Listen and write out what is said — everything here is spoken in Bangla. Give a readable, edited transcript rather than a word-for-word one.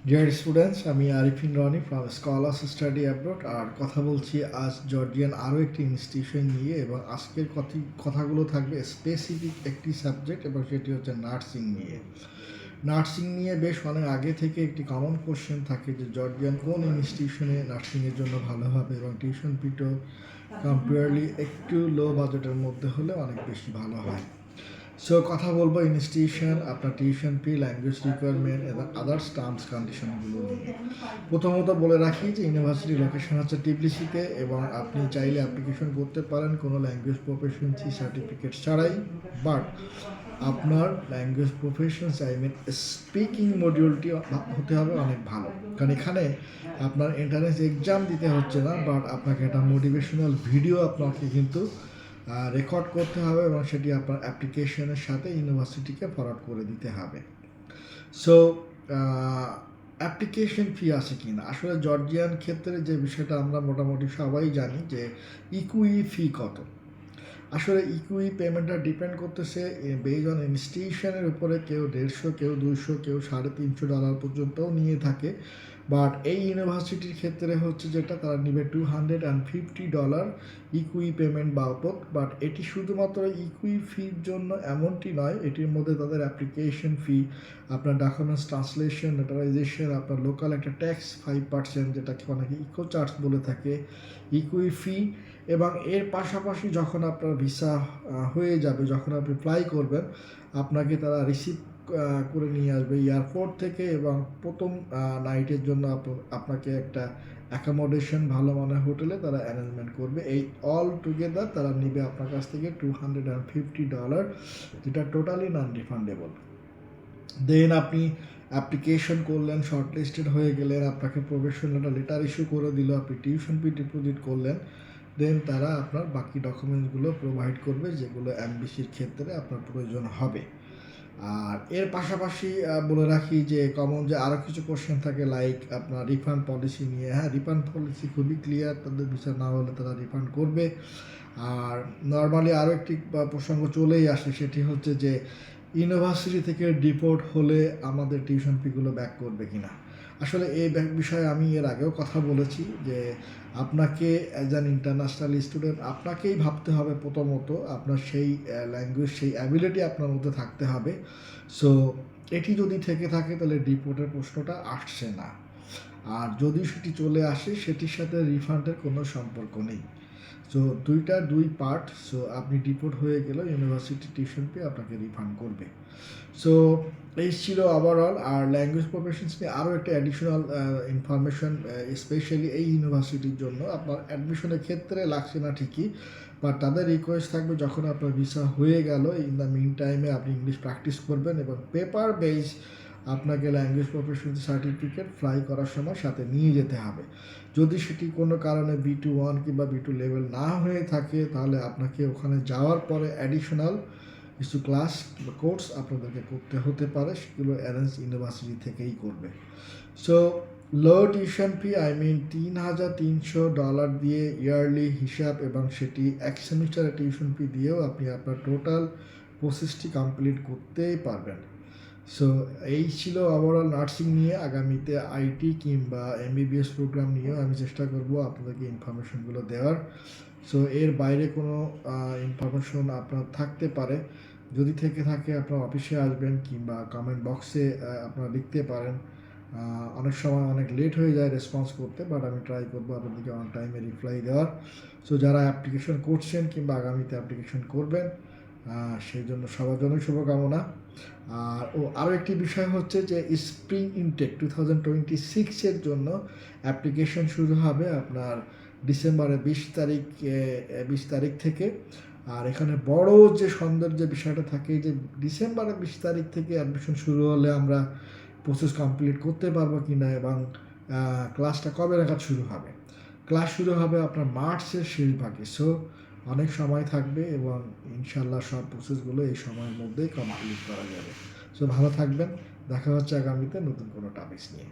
ডিয়ার স্টুডেন্টস, আমি Arifin Roni from scholars study abroad. আর কথা বলছি আজ জর্জিয়ান আরও একটি ইনস্টিটিউশন নিয়ে, এবং আজকের কথাগুলো থাকবে স্পেসিফিক একটি সাবজেক্ট, এবং সেটি হচ্ছে নার্সিং নিয়ে। নার্সিং নিয়ে বেশ অনেক আগে থেকে একটি কমন কোশ্চেন থাকে যে জর্জিয়ান কোন ইনস্টিটিউশনে নার্সিংয়ের জন্য ভালো হবে, এবং টিউশন ফিটাও কম্পেয়ারলি একটু লো বাজেটের মধ্যে হলে অনেক বেশি ভালো হয়। সো কথা বলবো ইনস্টিটিউশন, আপনার টিউশন ফি, ল্যাঙ্গুয়েজ রিকোয়ারমেন্ট এবং আদার্স টার্মস কন্ডিশনগুলো নিয়ে। প্রথমত বলে রাখি যে ইউনিভার্সিটি লোকেশন হচ্ছে টিবলিসিতে, এবং আপনি চাইলে অ্যাপ্লিকেশন করতে পারেন কোনো ল্যাঙ্গুয়েজ প্রফেশনসি সার্টিফিকেট ছাড়াই। বাট আপনার ল্যাঙ্গুয়েজ প্রফেশনস স্পিকিং মডিউলটি হতে হবে অনেক ভালো, কারণ এখানে আপনার এন্ট্রান্স এক্সাম দিতে হচ্ছে না, বাট আপনাকে একটা মোটিভেশনাল ভিডিও আপনাকে কিন্তু রেকর্ড করতে হবে, এবং সেটি আপনার অ্যাপ্লিকেশনের সাথে ইউনিভার্সিটিকে ফরওয়ার্ড করে দিতে হবে। সো অ্যাপ্লিকেশন ফি আছে কি না, আসলে জর্জিয়ান ক্ষেত্রে যে বিষয়টা আমরা মোটামুটি সবাই জানি যে ইকুই ফি কত। আসলে ইকুই পেমেন্টটা ডিপেন্ড করতেছে বেজ অন ইনস্টিটিউশনের উপরে। কেউ 150, কেউ 200, কেউ $350 পর্যন্তও নিয়ে থাকে। বাট এই ইউনিভার্সিটির ক্ষেত্রে হচ্ছে যেটা, তারা নেবে $250 ইকুই পেমেন্ট বাবদ। বাট এটি শুধুমাত্র ইকুই ফির জন্য এমনটি নয়, এটির মধ্যে তাদের অ্যাপ্লিকেশন ফি, আপনার ডকুমেন্টস ট্রান্সলেশন, নোটারাইজেশন, আপনার লোকাল একটা ট্যাক্স 5%, যেটাকে অনেকে ইকো চার্জ বলে থাকে, ইকুই ফি, এবং এর পাশাপাশি যখন আপনার ভিসা হয়ে যাবে, যখন আপনি ফ্লাই করবেন, আপনাকে তারা রিসিভ করে নিয়ে আসবে এয়ারপোর্ট থেকে, এবং প্রথম নাইটের জন্য আপনাকে একটা অ্যাকোমোডেশন ভালো মানের হোটেলে তারা অ্যারেঞ্জমেন্ট করবে। এই অল টুগেদার তারা নেবে আপনার কাছ থেকে $250, যেটা টোটালি নন রিফান্ডেবল। দেন আপনি অ্যাপ্লিকেশন করলেন, শর্টলিস্টেড হয়ে গেলেন, আপনাকে প্রফেশনাল লেটার ইস্যু করে দিল, আপনি টিউশন ফি ডিপোজিট করলেন, দেন তারা আপনার বাকি ডকুমেন্টসগুলো প্রোভাইড করবে, যেগুলো এমবিসির ক্ষেত্রে আপনার প্রয়োজন হবে। আর এর পাশাপাশি বলে রাখি যে কমন যে আরও কিছু কোশ্চেন থাকে, লাইক আপনার রিফান্ড পলিসি নিয়ে। হ্যাঁ, রিফান্ড পলিসি খুবই ক্লিয়ার, তাদের ভিসা না হলে তারা রিফান্ড করবে। আর নর্মালি আরও একটি প্রসঙ্গ চলেই আসে, সেটি হচ্ছে যে ইউনিভার্সিটি থেকে ডিপোর্ট হলে আমাদের টিউশন ফিগুলো ব্যাক করবে কিনা। আসলে এই বিষয়ে আমি এর আগেও কথা বলেছি যে আপনাকে অ্যাজ অ্যান ইন্টারন্যাশনাল স্টুডেন্ট আপনাকেই ভাবতে হবে প্রথমত, আপনার সেই ল্যাঙ্গুয়েজ, সেই অ্যাবিলিটি আপনার মধ্যে থাকতে হবে। সো এটি যদি থেকে থাকে তাহলে ডিপোর্টের প্রশ্নটা আসছে না। আর যদি সেটি চলে আসে, সেটির সাথে রিফান্ডের কোনো সম্পর্ক নেই। সো দুই পার্ট। সো আপনি ডিপোর্ট হয়ে গেলেও ইউনিভার্সিটি টিউশন ফি আপনাকে রিফান্ড করবে। সো এই ছিল ওভারঅল। আর ল্যাঙ্গুয়েজ প্রফেশনস নিয়ে আরও একটা অ্যাডিশনাল ইনফরমেশন, স্পেশালি এই ইউনিভার্সিটির জন্য আপনার অ্যাডমিশনের ক্ষেত্রে লাগছে না ঠিকই, বাট তাদের রিকোয়েস্ট থাকবে যখন আপনার ভিসা হয়ে গেল, ইন দ্য মিন টাইমে আপনি ইংলিশ প্র্যাকটিস করবেন, এবং পেপার বেস আপনাকে ল্যাঙ্গুয়েজ প্রফেশন সার্টিফিকেট ফ্লাই করার সময় সাথে নিয়ে যেতে হবে। যদি সেটি কোনো কারণে B2 1 কিংবা B2 লেভেল না হয়ে থাকে, তাহলে আপনাকে ওখানে যাওয়ার পরে অ্যাডিশনাল কিছু ক্লাস বা কোর্স আপনাদেরকে করতে হতে পারে, সেগুলো অ্যারেঞ্জ ইউনিভার্সিটি থেকেই করবে। সো লো টিউশন ফি, $3,300 দিয়ে ইয়ারলি হিসাব, এবং সেটি এক সেমিস্টারের টিউশন ফি দিয়েও আপনি আপনার টোটাল প্রসেসটি কমপ্লিট করতেই পারবেন। সো এই ছিল ওভারঅল নার্সিং নিয়ে। আগামীতে আইটি কিংবা MBBS প্রোগ্রাম নিয়েও আমি চেষ্টা করব আপনাদেরকে ইনফরমেশনগুলো দেওয়ার। সো এর বাইরে কোনো ইনফরমেশন আপনার থাকতে পারে, যদি থেকে থাকে আপনার অফিসে আসবেন, কিংবা কমেন্ট বক্সে আপনারা লিখতে পারেন। অনেক সময় অনেক লেট হয়ে যায় রেসপন্স করতে, বাট আমি ট্রাই করবো আপনাদেরকে অন টাইমে রিপ্লাই দেওয়ার। সো যারা অ্যাপ্লিকেশন করছেন কিংবা আগামীতে অ্যাপ্লিকেশন করবেন, সেই জন্য সবার জন্যই শুভকামনা। আর আরও একটি বিষয় হচ্ছে যে স্প্রিং ইনটেক 2026-এর জন্য অ্যাপ্লিকেশন শুরু হবে আপনার ডিসেম্বরের 20 তারিখ থেকে। আর এখানে বড় যে সৌন্দর্যের বিষয়টা থাকে যে ডিসেম্বরের 20 তারিখ থেকে অ্যাডমিশন শুরু হলে আমরা প্রসেস কমপ্লিট করতে পারবো কি না, এবং ক্লাসটা কবে নাগাদ শুরু হবে। ক্লাস শুরু হবে আপনার মার্চের শেষ ভাগে। সো অনেক সময় থাকবে, এবং ইনশাল্লাহ সব প্রসেসগুলো এই সময়ের মধ্যেই কমপ্লিট করা যাবে। সো ভালো থাকবেন, দেখা হচ্ছে আগামীতে নতুন কোনো টপিকস নিয়ে।